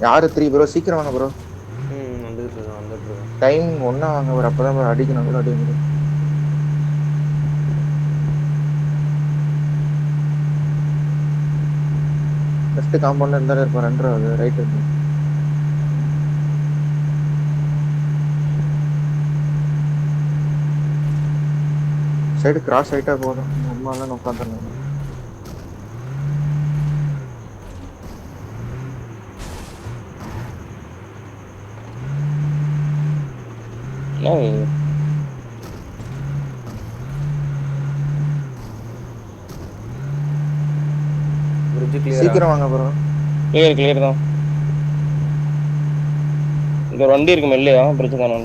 யாரு 3 ப்ரோ? சீக்கிரம் வாங்க ப்ரோ. வந்துட்டு இருக்கேன். டைம் ஒண்ணா வாங்க ப்ரோ. அப்பதான் ப்ரோ அடிக்கணும் கூட அடிக்க முடியும். லெஃப்ட் காம்பவுண்ட்ல இருந்தாலே இருப்போம். 2 ரைட் இருக்கு. சைடு கிராஸ் ஆயிட்டா போதும். உண்மையெல்லாம் உட்காந்துருந்தேன். சீக்கிரம் வாங்க ப்ரோ. கிளியர் தான். இங்க ஒரு வண்டி இருக்கு மெல்லையா பிரிட்ஜ் தானே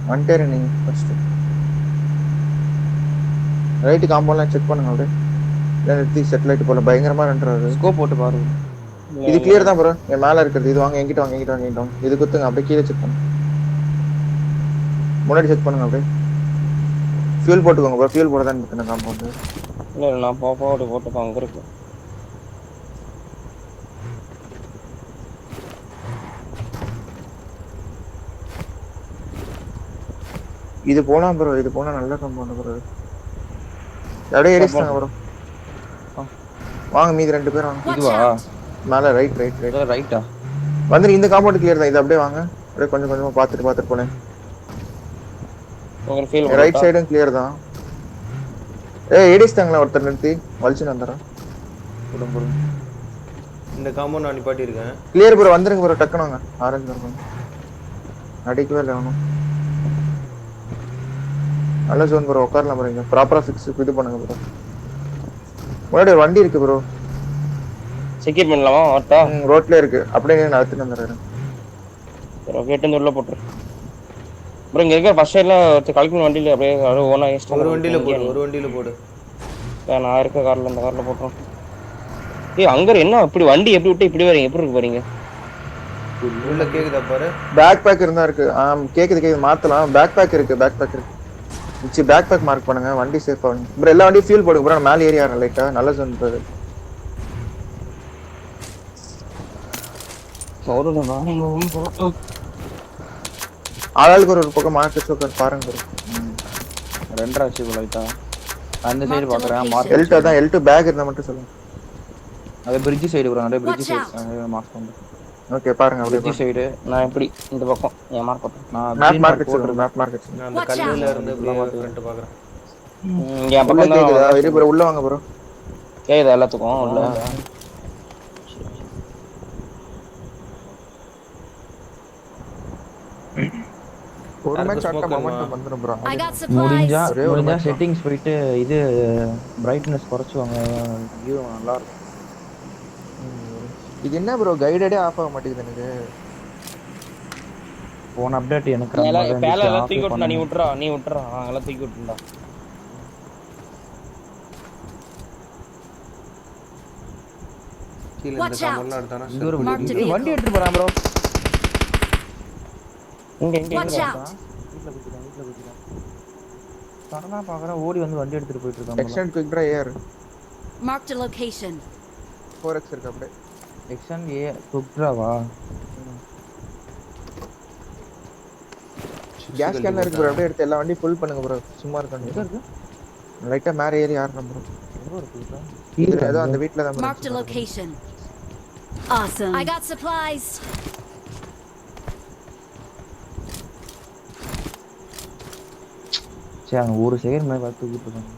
வந்துட்டே நீங்க ஃபர்ஸ்ட் ரைட் காம்பவுண்ட்லாம் செக் பண்ணுங்க அப்படியே. இல்லை நிறுத்தி செட்டிலைட் போல பயங்கரமா ரெண்டுறாரு. ஸ்கோப் போட்டு பாரு. இது கிளியர் தான் ப்ரோ. என் மேல இருக்கிறது இது வாங்க. எங்கிட்ட வாங்க. இது குத்துங்க அப்படியே கீழே செக் பண்ணுங்க. முன்னாடி செக் பண்ணுங்க அப்படியே. ஃபியூல் போட்டுக்கோங்க ப்ரோ. ஃபியூல் போட தான் நிற்கணும் காம்பவுண்டு. இல்லை நான் போட்டு அங்கே இருக்கு. இது போலாம் ப்ரோ. இது போனா நல்ல காம்பவுண்ட் ப்ரோ. அப்படியே ஏறிச்சாங்க ப்ரோ. வாங்க மீதி 2 பேர் வாங்க. இதுவா மேல ரைட் ரைட்டா வந்து இந்த காம்பவுண்ட் கிளியர் தான். இது அப்படியே வாங்க. அப்படியே கொஞ்சம் கொஞ்சமா பார்த்துட்டு போனேன். ரைட் சைடும் கிளியர் தான். ஏடிஸ்தாங்களா ஒருத்தர் நிறுத்தி வலிச்சுன்னு வந்துடுறேன். இந்த காம்பவுண்ட் நான் நிப்பாட்டி இருக்கேன். Clear bro. வந்துருங்க ப்ரோ. டக்குனு வாங்க. ஆரஞ்சு இருக்கும். அடிக்கவே இல்லை ஒன்றும். நல்ல ஜோன் ப்ரோ. உட்காரலாம் ப்ரோ. இங்க ப்ராப்பரா ஃபிக்ஸ் இது பண்ணுங்க ப்ரோ. முன்னாடி ஒரு வண்டி இருக்கு ப்ரோ. செக்யூர் பண்ணலாமா? ஆட்டா ரோட்ல இருக்கு. அப்படியே நான் எடுத்துட்டு வந்துடுறேன். கேட்டு உள்ள போட்டுரு ப்ரோ. இங்க இருக்க ஃபர்ஸ்ட் சைட்லாம் கலெக்டிங் வண்டியில அப்படியே ஓனா ஒரு வண்டியில போடு. நான் இருக்க கார்ல இந்த கார்ல போட்டுறோம். அங்க என்ன இப்படி வண்டி எப்படி விட்டு இப்படி வரீங்க? எப்படி இருக்கு பாருங்க. உள்ள கேக்குதா பாரு. பேக் பேக் இருந்தா இருக்கு. கேக்குது மாத்தலாம். பேக் பேக் இருக்கு. பேக் பேக் மார்க் பண்ணுங்க. வண்டி சேஃபா ப்ரோ. எல்லா வண்டியும் ஃபியூல் போடுங்க ப்ரோ. மேல ஏரியா லைட்டா நல்ல ஜோன் ப்ரோ. ஆளாளுக்கு ஒரு பக்கம் மார்க்கெட் சோக்கர் பாருங்க ப்ரோ. 2 ஆச்சு லைட்டா. அந்த சைடு பாக்குறேன். எல்ட் அதான் எல்ட் பேக் இருந்தா மட்டும் சொல்லுங்க. அது பிரிட்ஜ் சைடு ப்ரோ. அப்படியே பிரிட்ஜ் சைடு மார்க் பண்ணு. ஓகே பாருங்க. அப்படியே பிரிட்ஜ் சைடு நான் எப்படி இந்த பக்கம் என் மார்க் போட்டேன். நான் மேப் மார்க்கெட் சொல்லுங்க. மேப் மார்க்கெட் நான் அந்த கல்லுல இருந்து அப்படியே ஃப்ரண்ட் பாக்குறேன். இங்க என் பக்கம் கேக்குதா? இரு ப்ரோ. உள்ள வாங்க ப்ரோ. கேக்குதா எல்லாத்துக்கும் உள்ள? ஒரு மேட்ச் ஆட்ட மொமெண்டம் வந்துரும் ப்ரோ. முடிஞ்சா செட்டிங்ஸ் போயிட்டு இது பிரைட்னஸ் குறைச்சுவாங்க. வியூ நல்லா இருக்கும். இது என்ன ப்ரோ கைடடே ஆஃப் ஆக மாட்டேங்குது எனக்கு. போன அப்டேட் எனக்கு பேல எல்லாம் தூக்கி விட்டுடா. நீ விட்டுறா எல்லாம் தூக்கி விட்டுடா. கீழ இந்த காம்பவுண்ட்ல அடுத்தானா வண்டி எடுத்துட்டு போறான் ப்ரோ. இங்க வீட்ல குதிக்கிறான். சரணா பாக்குறேன். ஓடி வந்து வண்டி எடுத்துட்டு போயிட்டு இருக்கான். Extend quick drive air. Marked a location. 4x இருக்கு அப்படியே. எக்ஸ்டெண்ட் ஏ குக்ட்ராவா? கேஸ் கேன் இருக்கு ப்ரோ. அப்படியே எடுத்து எல்லா வண்டியும் ஃபுல் பண்ணுங்க ப்ரோ. சும்மா இருக்காங்க. லைட்டா மேல ஏறி ஆறணும் ப்ரோ. ஏதோ அந்த வீட்ல தான். Marked a location. Awesome. I got supplies. சரி ஒரு செகண்ட் மேல பார்த்து தூக்கிட்டு இருக்காங்க.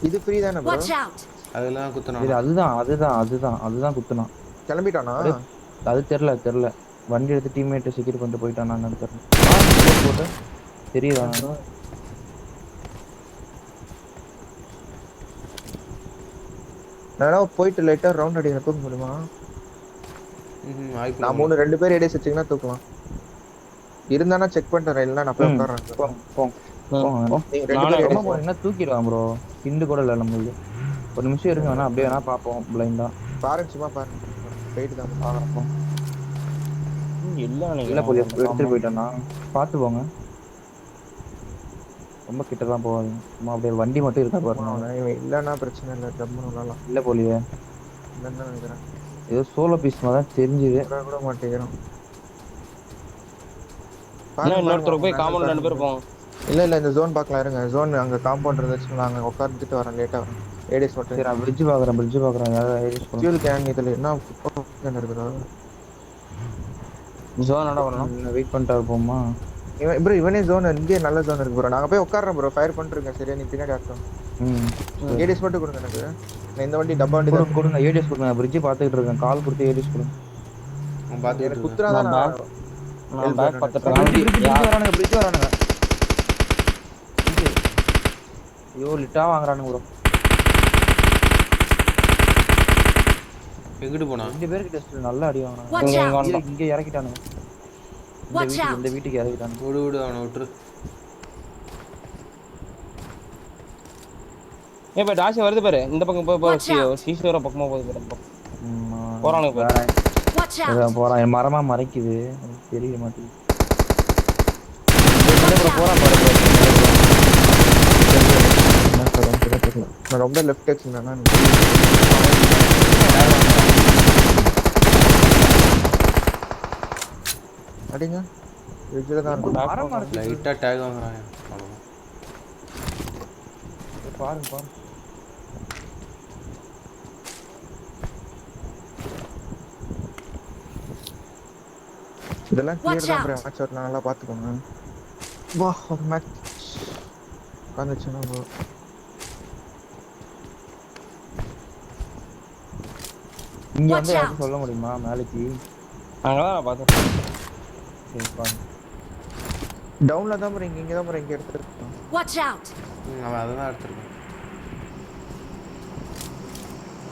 இது ஃப்ரீ தானே ப்ரோ? அதெல்லாம் குத்துனா. இது அதுதான் குத்துனான். கிளம்பிட்டானா? அது தெரியல. வண்டி எடுத்து டீம்மேட் செக்யூர் பண்ணிட்டு போயிட்டானான்னு தெரியல. போட்டு தெரியுதா? நான் போயிட்டு லைட்டா ரவுண்ட் அடிக்க தூக்க முடியுமா? நான் 2 பேர் ஏடிஎஸ் வச்சீங்கன்னா தூக்கலாம். இருந்தானா செக் பண்ணிட்டேன். இல்லைன்னா நான் போய் உட்கார்றேன். என்ன தூக்கிடுவான் ப்ரோ. ஹிந்து கூட இல்லை நம்மளுக்கு. ஒரு நிமிஷம் இருங்க வேணா. அப்படியே வேணா பார்ப்போம் பிளைண்டா. பாருங்க சும்மா பாருங்க. போயிட்டு தான் பார்க்குறப்போ இல்லை போய் எடுத்துட்டு போயிட்டேன்னா பார்த்து போங்க. ரொம்ப கிட்ட தான் போவாதீங்க. சும்மா அப்படியே வண்டி மட்டும் இருக்கா பாருங்க. இவன் இல்லைன்னா பிரச்சனை இல்லை, டம்முன்னு விளாடலாம். இல்ல போலியே. இல்லைன்னு தான் நினைக்கிறேன். ஏதோ சோலோ பீஸ் மாதிரி தான் தெரிஞ்சுது. வர கூட மாட்டேங்கிறான். இன்னொருத்தர் போய் காம்பவுண்ட் 2 பேர் போவோம். இல்ல இந்த ஜோன் பார்க்கலாம் இருங்க. ஜோன் அங்க காம்பவுண்ட் இருந்துச்சு, நாங்க உட்கார்ந்துட்டு வரேன், லேட்டா வரேன். ஏடிஎஸ் மட்டும். சரி நான் பிரிட்ஜ் பாக்குறேன் யாராவது ஏரிஸ் போலாம். ஃபியூல் கேன் இதுல என்ன கேன் இருக்குதா? ஜோனோட வரணும். வெயிட் பண்ணிட்டு இருப்போமா? இவனே ஜோன் இங்கே நல்ல ஜோன் இருக்கு ப்ரோ. நாங்க போய் உட்கார்றோம் ப்ரோ, ஃபயர் பண்ணிருங்க. சரியா, நீ பின்னாடி ஆட்டம். ஏடிஎஸ் மட்டும் கொடுங்க எனக்கு. நான் இந்த வண்டி டப்பா வண்டி தான் கொடுங்க. ஏடிஎஸ் கொடுங்க. பிரிட்ஜ் பாத்துக்கிட்டு இருக்கேன். கால் கொடுத்து ஏடிஎஸ் கொடுங்க. நான் பார்த்துட்டு குத்துறாதான் நான் பேக் பார்த்துட்டு பிரிட்ஜ் வரானுங்க. ஐயோ லிட்டா வாங்குறானுங்க ப்ரோ. எங்கிட்டு போனா 2 பேருக்கு டெஸ்ட் நல்லா அடி வாங்குறாங்க. Watch out! இங்க இறக்கிட்டானுங்க. Watch out! இந்த வீட்டுக்கு இறக்கிட்டானுங்க. விடு அவனை விட்டுரு. இப்ப டாஷ் வருது பாரு. இந்த பக்கம் போய் சீசோர பக்கமா போகுது பாரு. போறானுங்க பாரு. Watch out! அதான் போறான். மரமா மறைக்குது. எனக்கு தெரிய மாட்டேங்குது. போறான் பாரு. நான் ரொம்ப லெஃப்ட் டச் பண்ணேன்னா அடிங்க. வெஜ்ல தான் இருக்கும். மரம் மறைக்குது. லைட்டா டேக் வாங்குறாங்க. அவ்வளவுதான். பாருங்க. இதெல்லாம் கிளியர் தான் ப்ரோ. மேட்ச் வரலாம், நல்லா பாத்துக்கோங்க. வா ஒரு மேட்ச் காந்துச்சுனா ப்ரோ. இங்க வந்து யாரும் சொல்ல முடியுமா மேலைக்கு? அங்கதான் நான் பார்த்தேன். சரி பாருங்க. டவுன்ல தான் ப்ரோ. இங்க தான் ப்ரோ. இங்க எடுத்துருக்கோம். Watch out! அவன் அதை தான் எடுத்துருக்கான்.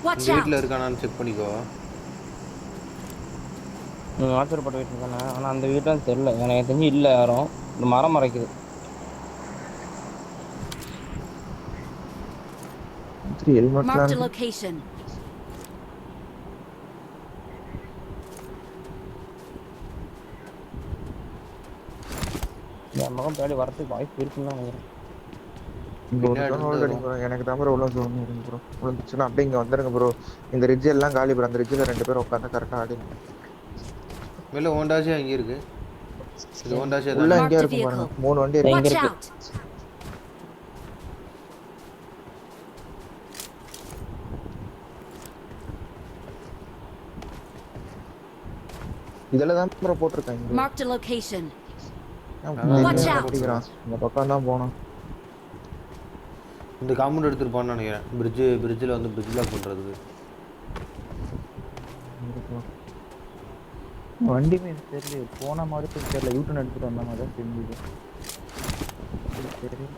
Watch இந்த out! வீட்டில் இருக்கானான்னு செக் பண்ணிக்கோ. ஆச்சரியப்பட்ட வீட்டு தானே. ஆனா அந்த வீட்டும் தெரியல எனக்கு தெரிஞ்சு. இல்ல யாரும் இந்த மரம் மறைக்குது. 3 ஹெல்மெட்லாம் Marked a இருக்கு. location. என் மகன் பின்னாடி வரதுக்கு வாய்ப்பு இருக்குன்னு தான் நினைக்கிறேன். இங்க ஒரு zone hold அடிங்க bro. எனக்கு தான் ப்ரோ உள்ள ஜோன் இருக்கு ப்ரோ. விழுந்துச்சுன்னா அப்படியே இங்க வந்துருங்க ப்ரோ. இந்த ரிட்ஜ் எல்லாம் காலி ப்ரோ. அந்த ரிட்ஜ்ல 2 பேர் உட்கார்ந்து கரெக்டா ஆடிங்க. வெளில ஓண்டாசியா இங்கே இருக்கு. இது ஓண்டாசியா உள்ள தான். எங்க இருக்கு பாருங்க. 3 வண்டி இருக்கு. Watch out! இதெல்லாம் தான் ப்ரோ போட்டுருக்காங்க. Marked a location. Watch out! இந்த பக்கம் தான் போணும். இந்த காம்பவுண்ட் எடுத்துருப்பான்னு நினைக்கிறேன். பிரிட்ஜில் வந்து பிரிட்ஜ் லாக் பண்ணுறதுக்கு. வண்டி மீன் தெரியல. போன மாதிரி தெரியல. யூட்டன் எடுத்துட்டு வந்த மாதிரி தான் தெரிஞ்சுது. சரி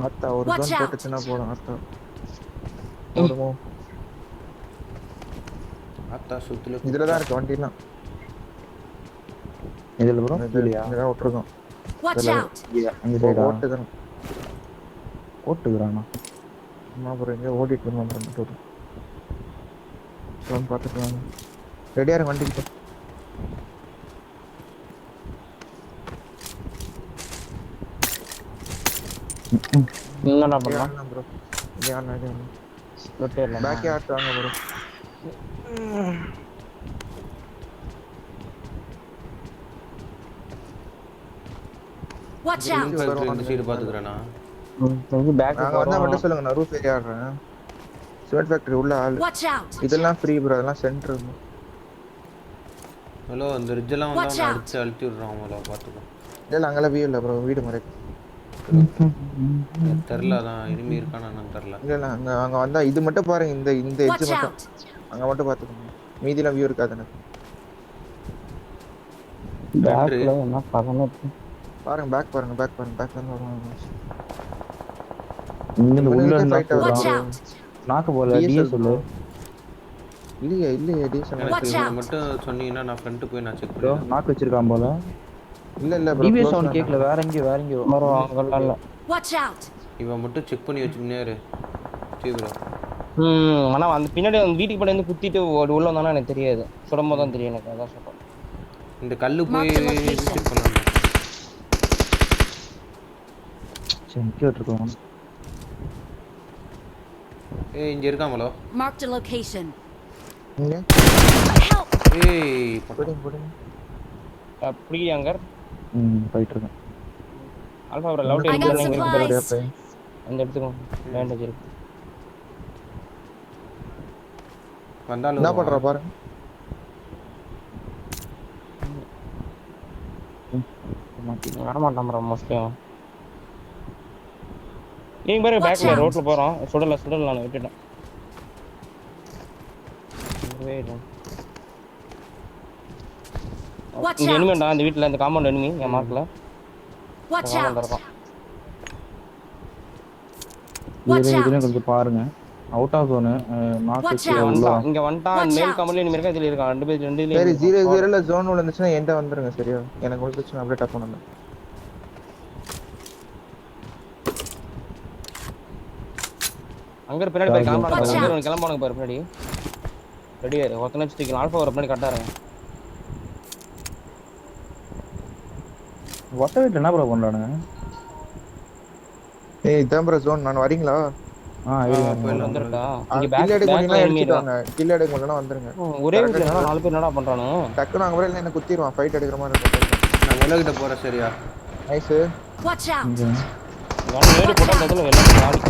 அத்தா ஒரு Watch ஜோன் out! போட்டுச்சுன்னா போதும். அத்தா போடுமோ? ஆத்தா சுத்துல இதுல தான் இருக்கு வண்டிலாம். இதுல ப்ரோ இல்லையா? இங்க தான் விட்டுருக்கோம். Watch out! அங்க சைடா ஓட்டுதான். ஓட்டுக்குறானா? அம்மா ப்ரோ இங்க ஓடிட்டு இருந்தோம் ப்ரோ. மட்டும் ஜோன் பார்த்துக்கலாம். ரெடியா இருங்க வண்டிக்கிட்ட. நீங்க என்ன பண்ணலாம்? ப்ரோ இங்க ஆனா ரொட்டேட்ல பேக் யார்ட் வாங்க ப்ரோ. Watch out! இந்த சைடு பார்த்துக்கிறேன்னா. பேக் நாங்க வந்தா மட்டும் சொல்லுங்க, நான் ரூஃப் ஏரியா ஆடுறேன். சிமெண்ட் ஃபேக்டரி உள்ள ஆளு. Watch out! இதெல்லாம் ஃப்ரீ ப்ரோ. அதெல்லாம் சென்டர். ஹலோ அந்த ரிட்ஜெல்லாம் வந்து Watch அவனை out. அழுத்தி விட்றான். அவங்கள பார்த்துக்கோ. இல்ல அங்கெல்லாம் வியூ இல்ல ப்ரோ. வீடு மாதிரி. தெரில அதான் இனிமே இருக்கானு தெரில. இல்ல அங்க அங்க வந்தா இது மட்டும் பாருங்க. இந்த எட்ஜ் Watch மட்டும் out! அங்க மட்டும் பாத்துக்கோங்க. மீதிலாம் வியூ இருக்காது எனக்கு. பேக்ல என்ன பதனே பாருங்க பேக் பாருங்க. பேக் வந்து வருவாங்க. இங்க உள்ள இருந்தா Watch out! நாக்கு போல டிஎஸ் சொல்லு. இல்லையே டீசல். எனக்கு Watch இவனை out. மட்டும் சொன்னீங்கன்னா நான் ஃப்ரண்ட் போய் நான் செக் ப்ரோ பண்ணுவேன். நாக்கு வச்சிருக்கான் போல. இல்ல ப்ரோ. டிவிஎஸ் சவுண்ட் கேக்கல. வேற எங்கயோ வரும். அங்கெல்லாம் இல்ல. Watch out! இவன் மட்டும் செக் பண்ணி வச்சுக்கினே இரு. சரி ப்ரோ. ஆனா அந்த பின்னாடி அந்த வீட்டுக்கு படி வந்து குத்திட்டு உள்ள வந்தானா எனக்கு தெரியாது. சுடும்போது தான் தெரியும் எனக்கு. அதான் சொல்றேன். இந்த கல்லு போய் Mark the location. விசிட் பண்ணலாம். சரி நிக்க விட்டுருக்கோம். ஏய் இங்க இருக்காமலோ. Marked a location. இங்க Help! ஏய் போடுங்க. அப்படி அங்கர் போயிட்டு இருக்கேன். ஆல்பா ஒரு லவுட் I got இருக்கு. supplies. அந்த இடத்துக்கு பேண்டேஜ் இருக்கு. வந்தாலும் என்ன பண்றா பாருங்க. வரமாட்டான் ப்ரோ மோஸ்ட்லி. நீங்க பாரு Watch பேக்ல out. ரோட்ல போறோம். சுடல நான் விட்டுட்டேன். Watch இங்க out. எனிமி அந்த வீட்ல இந்த காம்பவுண்ட் எனிமி என் மார்க்ல. Watch out. இருக்கும். Watch out. இதுல கொஞ்சம் பாருங்க. Out of zone knock Watch கீழ out. உள்ள வா. இங்க வந்துட்டான். Watch மேல் out. கம்பெனில எனிமி இருக்கா. இதுல இருக்கான். ரெண்டு பேர் சரி 0-0ல ஜோன் உள்ள இருந்துச்சுன்னா என்கிட்ட வந்துருங்க சரியா? எனக்கு வந்துச்சுன்னா அப்படியே டப் பண்ணுங்க. அங்க பின்னாடி போய் Watch out. காம்பவுண்ட் கிளம்புவானுங்க பாரு பின்னாடி. ரெடியா இரு. ஒருத்தனை வச்சுக்கலாம். ஆல்பா ஒரு பின்னாடி கட்டாருங்க. ஒட்ட வீட்ல என்ன ப்ரோ பண்றானுங்க? ஏய் இதான் ப்ரோ ஜோன். நான் வரீங்களா? போயில வந்துட்டா. இங்க கில் எடுக்க பேக் முடியல எனிமி அடிச்சிட்டாங்க. கில் எடுக்க முடியலனா வந்துருங்க. ஒரே வீட்ல என்னடா 4 பேர் என்னடா பண்றானு? டக்குனு அங்க வரல என்ன குத்திடுவான். ஃபைட் எடுக்கிற மாதிரி இருக்கும். நான் உலகிட்ட போறேன் சரியா? நைஸ். Watch out. நான் நேரே போட்டா அதுல எல்லாம் காலி.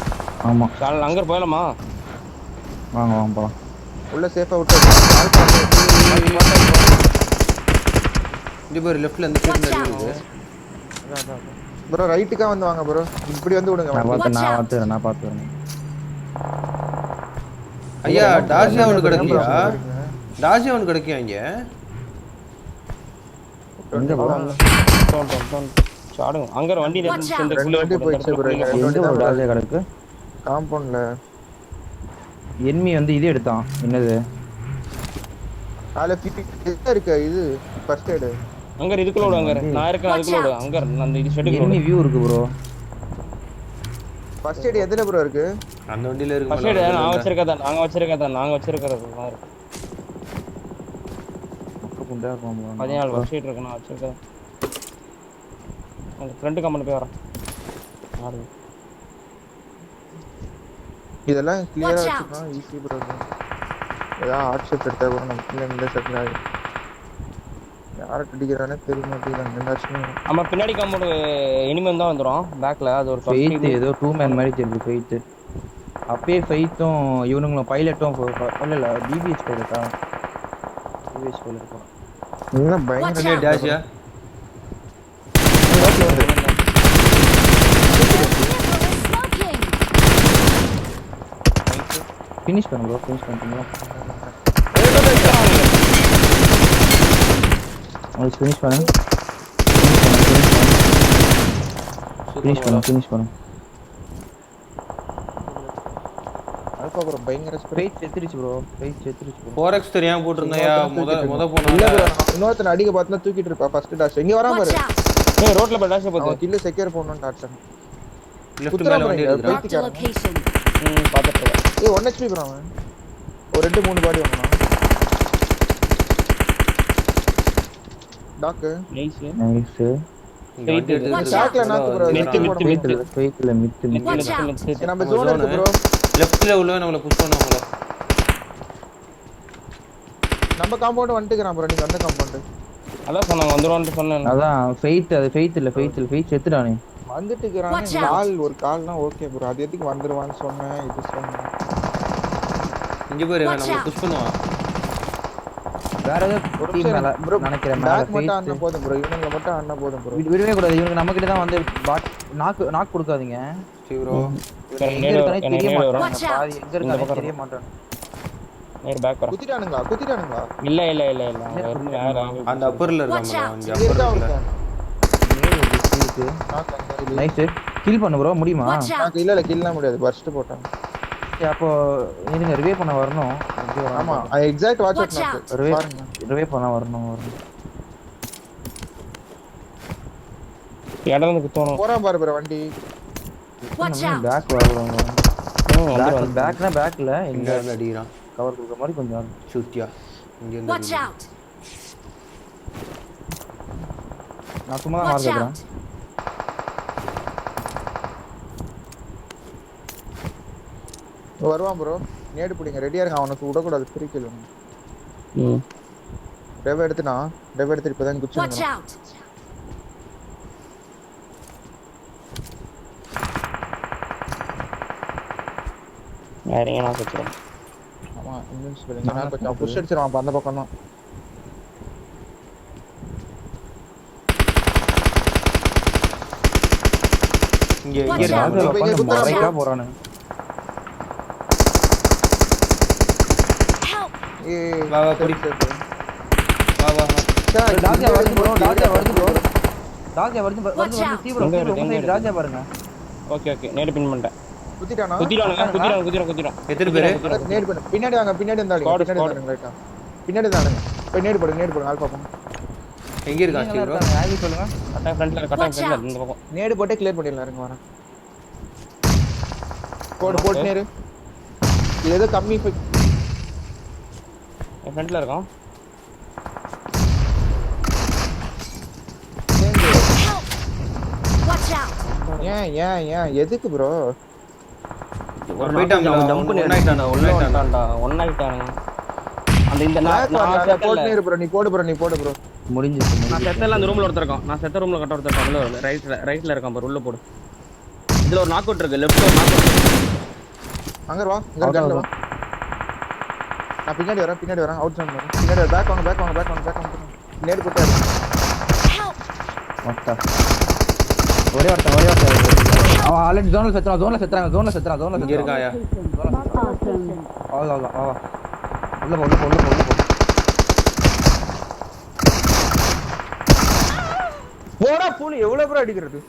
ஆமா கால் அங்க போயலாமா? வாங்க போலாம். உள்ள சேஃபா விட்டு இங்க பாரு லெஃப்ட்ல இந்த சைடு Watch நிறைய out. இருக்கு. ப்ரோ ரைட்டுக்கா வந்து வாங்க ப்ரோ. இப்படி வந்து விடுங்க. நான் பாத்துறேன். ஐயா டாஷியா ஒன்னு கிடைக்கியா? டாஷியா ஒன்னு கிடைக்கியா இங்க? எங்க ப்ரோ? சாடுங்க. அங்க வண்டி Watch out. நிறுத்தி ரெண்டு வண்டி போயிடுச்சு ப்ரோ. எங்க ப்ரோ டாஜே கிடக்கு? காம்பவுண்ட்ல என்மி வந்து இது எடுத்தான். என்னது? ஆல பிபி இருக்கு. இது ஃபர்ஸ்ட் எய்ட். அங்க இதுக்குள்ள விடு. அங்க நான் இருக்கேன். அதுக்குள்ள விடு. அங்க அந்த இது ஷெட்டுக்குள்ள என்மி வியூ இருக்கு ப்ரோ. ஃபர்ஸ்ட் எய்ட் எதுல ப்ரோ இருக்கு? அந்த வண்டியில இருக்கு. ஃபர்ஸ்ட் எய்ட் நாங்க வச்சிருக்கதா. நாங்க வச்சிருக்கிறது தான் இருக்கு. குண்டா இருக்கும் ப்ரோ. 14 ஃபர்ஸ்ட் எய்ட் இருக்கு. நான் வச்சிருக்கேன். அந்த ஃப்ரண்ட் கமெண்ட் போய் வரேன். ஆடு. இதெல்லாம் கிளியரா Watch out. வச்சுக்கணும். Easy bro. ஏதா ஆட்ஷிப் எடுத்தா கூட நம்ம இந்த செட்டில் ஆகும். யாரை அடிக்கிறானே தெரிய மாட்டேங்குது. என்னாச்சுன்னு நம்ம பின்னாடி கமெண்ட் எனிமி தான் வந்துரும். பேக்ல அது ஒரு ஃபெய்த் ஏதோ 2 மேன் மாதிரி தெரியுது ஃபெய்த். அப்பே ஃபெய்த்தும் இவனுங்களும் பைலட்டும் இல்ல டிபிஎஸ் பைலட்டா? டிபிஎஸ் பைலட் போறோம். என்ன Watch பயங்கர out. டாஷியா ரோட்ல வந்து Smoking. ஃபினிஷ் பண்ணு ப்ரோ. ஃபினிஷ் பண்ணிட்டீங்களா? அது ஃபினிஷ் பண்ணு. ஃபினிஷ் பண்ணு. ஆல்பா ப்ரோ பயங்கர ஃபெய்த் செத்துருச்சு ப்ரோ. ஃபெய்த் செத்துருச்சு ப்ரோ. 4x தெரியாம போட்டுருந்தயா? முத போனா இல்ல ப்ரோ. இன்னொருத்தன் அடிக்க பார்த்தா தூக்கிட்டு இருப்பா. ஃபர்ஸ்ட் டாஷ் இங்க வராம Watch பாரு. out. ஏய் ரோட்ல போய் டாஷ் போடு. அவன் கில்ல செக்யூர் பண்ணனும் டாட்டன். லெஃப்ட் மேல வண்டி எடுக்குறா. Marked a location. பாத்துட்டு இருக்கேன். ஏய் 1 HP ப்ரோ அவன். ஒரு 2-3 பாடி வாங்கனா. டாக் நைஸ். நைஸ். இங்க வண்டி எடுத்து Watch out. ஷாக்ல நாக்கு ப்ரோ. ஃபெய்த்ல மித்து. Watch out. நம்ம ஜோன் இருக்கு ப்ரோ. லெஃப்ட்ல உள்ள நம்மள புஷ் பண்ணுவாங்களா? நம்ம காம்பவுண்ட் வந்துட்டுக்கறான் ப்ரோ. நீங்க அந்த காம்பவுண்ட் அதான் சொன்னாங்க வந்துருவான்னு சொன்னேன். அதான் ஃபெய்த் அது ஃபெய்த் இல்ல ஃபெய்த் செத்துடானே. வந்துட்டுக்கறான். Watch out. கால் ஒரு கால்னா ஓகே ப்ரோ. அது எதுக்கு வந்துருவான்னு சொன்னேன். இது சொன்னேன். இங்க பாரு Watch நம்மள out. புஷ் பண்ணுவான். வேற ஏதோ டீம் மேல ப்ரோ நினைக்கிறேன். பேக் மட்டும் ஆனா போதும் ப்ரோ. இவனுங்க மட்டும் ஆனா போதும் ப்ரோ. விடவே கூடாது. இவனுக்கு நம்ம கிட்ட தான் வந்து நாக் கொடுக்காதீங்க. சரி ப்ரோ. எங்க இருக்கானே தெரிய மாட்டான். Watch out. பாதி எங்க இருக்கானே தெரிய மாட்டான். நேர் பேக் வர. குத்திட்டானுங்களா? இல்ல அங்க இருந்து வேற அந்த அப்பர்ல இருக்கான் ப்ரோ. இங்க அங்க இருக்கா அப்பர்ல. ஒருத்தன். நைஸ். கில் பண்ணு ப்ரோ. முடியுமா? Watch out. நாக்கு இல்ல கில்ல முடியாது. பர்ஸ்ட் போட்டாங்க. அப்போ நீங்க ரிவே பண்ண வரணும். ஆமா exact watch Watch out out. நாக்கு. ரிவே பண்ண வரணும். இடத்துல குத்தணும். போறான் பாரு ப்ரோ வண்டி. Watch out. பேக் வரணும். பேக்னா பேக்ல இங்க எங்க இருந்து அடிக்கிறான். கவர் கொடுக்குற மாதிரி கொஞ்சம் சுத்தியா இங்க இருந்து Watch அடிக்கிறான். out! நான் சும்மா தான் Watch மார்க் out! வருவான் ப்ரோ. நேடு பிடிங்க ரெடியா இருங்க, அவனுக்கு விடக்கூடாது. ஃப்ரீ கில் ம் டெவ் எடுத்துட்டான். டெவ் எடுத்து இப்பதான் குச்சி Watch out! வேற எங்க நான் வச்சிருக்கேன். ஆமா இன்வின்சிபிள். இங்க நான் கொஞ்சம் புஷ் அடிச்சிருவான் அப்ப அந்த பக்கம் தான். இங்க Watch இங்க out. இருக்கான். இங்க குத்துறான். மறைக்கா போறானுங்க. Help! ஏய் வா வா புடி. வா வா வா. டாஜா வருது ப்ரோ, டாஜா வருது ப்ரோ. டாஜா வருது Watch வருது out. சீ ப்ரோ, எங்க சீ ப்ரோ, இருக்கு, உங்க எங்க சைடு டாஜா பாருங்க. ஓகே ஓகே நேடு பின் பண்ணிட்டேன். குத்திட்டானா? குத்திடுவாங்க. எத்தனை பேரு? நேடு பண்ணு. பின்னாடி வாங்க, பின்னாடி இருந்தாலும் Squad, பின்னாடி squad. இருந்தாலும் ரைட்டா. பின்னாடி இருந்தாலும் போய் நேடு போடுங்க ஆல்பா போங்க. எங்க இருக்கான் நீங்க ப்ரோ? இருக்காங்க, ஆகி சொல்லுங்க. கரெக்டா ஃப்ரண்ட்ல இந்த பக்கம். நேடு போட்டே கிளியர் பண்ணிடலாம். இருங்க வரேன். போட்டு நேரு. இது ஏதோ கம்மி என் ஃப்ரண்ட்ல இருக்கான். Help! Watch out! ஏன் எதுக்கு ப்ரோ? ஒரு போயிட்டாங்க, நாக்கு ஜம்ப் பண்ணி ஒன் ஆயிட்டான்டா, ஒன் ஆயிட்டான்டா. ஒன் ஆயிட்டானுங்க. அந்த இந்த நான் போட்டு நேரு ப்ரோ. நீ போடு ப்ரோ. முடிஞ்சிச்சு. நான் செத்தல அந்த ரூம்ல ஒருத்தர் இருக்கான். நான் செத்த ரூம்ல கட்ட ஒருத்தர் இருக்கான். உள்ள ரைட்ல இருக்கான் பாரு, உள்ள போடு. இதுல ஒரு நாக் அவுட் இருக்கு. லெஃப்ட்ல ஒரு நாக் அவுட். அங்க வா. இங்க கண்ட வா. நான் பின்னாடி வரேன். அவுட் சைடு வரேன். பின்னாடி பேக் வாங்க. நேடு போட்டாரு. Help! மொத்தம் ஒரே ஒருத்தன். அவன் ஆல்ரெடி ஜோன்ல செத்துறான். இங்க இருக்காயா? அவ்வளவுதான். உள்ள போ. போடா பூலி, எவ்வளவு ப்ரோ அடிக்கிறது?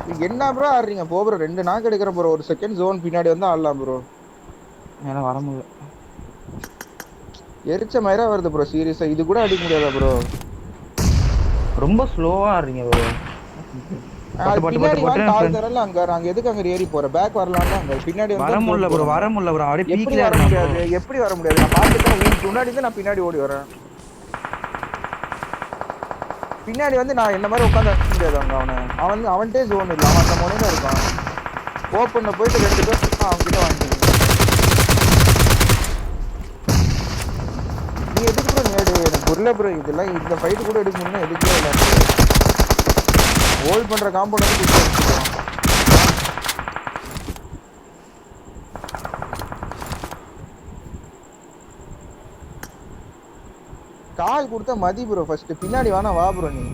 நீங்க என்ன ப்ரோ ஆடுறீங்க? போ ப்ரோ, 2 நாக்கு எடுக்கிற ப்ரோ. ஒரு செகண்ட் ஜோன் பின்னாடி வந்தா ஆடலாம் ப்ரோ. ஏன்னா வர முடியல. எரிச்ச மயிரா வருது ப்ரோ. சீரியஸா இது கூட அடிக்க முடியாதா ப்ரோ? ரொம்ப ஸ்லோவா ஆடுறீங்க ப்ரோ. பின்னாடி வந்து கால் தரல. அங்க எதுக்கு அங்க ஏறி போற? பேக் வரலாம்னா அங்க பின்னாடி வந்து வர முடியல ப்ரோ. அப்படியே எப்படி பீக்ல வர முடியாது? எப்படி வர முடியாது? நான் பாத்துட்டேன். உங்களுக்கு முன்னாடி இருந்து நான் பின்னாடி ஓடி வரேன். பின்னாடி வந்து நான் என்ன மாதிரி உட்காந்து அடிக்க முடியாது. அவன்கிட்டே ஜோன் இல்லை. அவன் அந்த முனையில இருக்கான். ஓப்பன்ல போயிட்டு 2 பேர் அவங்க கிட்ட வாங்கிக்கணும். நீ எதுக்கு ப்ரோ நேடு? எனக்கு புரியல ப்ரோ. இதெல்லாம் இந்த ஃபைட் கூட எடுக்க முடியும்னா எதுக்குமே இல்லை. ஹோல்ட் பண்ற காம்பவுண்ட் வந்து குத்தி அடிச்சுக்கலாம். கால் கொடுத்தா மதி ப்ரோ. ஃபர்ஸ்ட் பின்னாடி வேணா வா ப்ரோ. நீ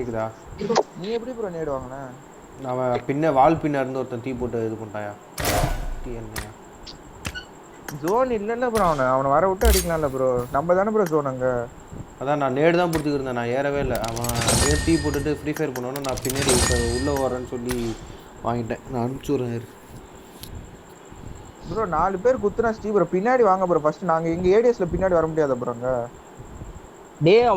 கேக்குதா? நீ எப்படி ப்ரோ நேடு வாங்கின? அவன் வால் பின்ன இருந்து ஒருத்தன் தீ போட்டு இது பண்ணிட்டாயா? தீ என்னையா? ஜோன் இல்லைல்ல ப்ரோ. அவனை வர விட்டு அடிக்கலாம்ல ப்ரோ. நம்ம தானே ப்ரோ ஜோன் அங்க. அதான் நான் நேடு தான் பிடிச்சிருந்தேன். நான் ஏறவே இல்லை. அவன் தீ போட்டுட்டு ஃப்ரீ ஃபயர் பண்ணோன்னு நான் பின்னாடி இப்போ உள்ளே வரேன்னு சொல்லி வாங்கிட்டேன். நான் அனுப்பிச்சி விட்றேன் ப்ரோ. 4 பேர் குத்துனா ஸ்டீ ப்ரோ. பின்னாடி வாங்க ப்ரோ. ஃபர்ஸ்ட் நாங்க எங்க ஏடிஎஸ்ல பின்னாடி வர முடியாதா ப்ரோ? அங்க டேய்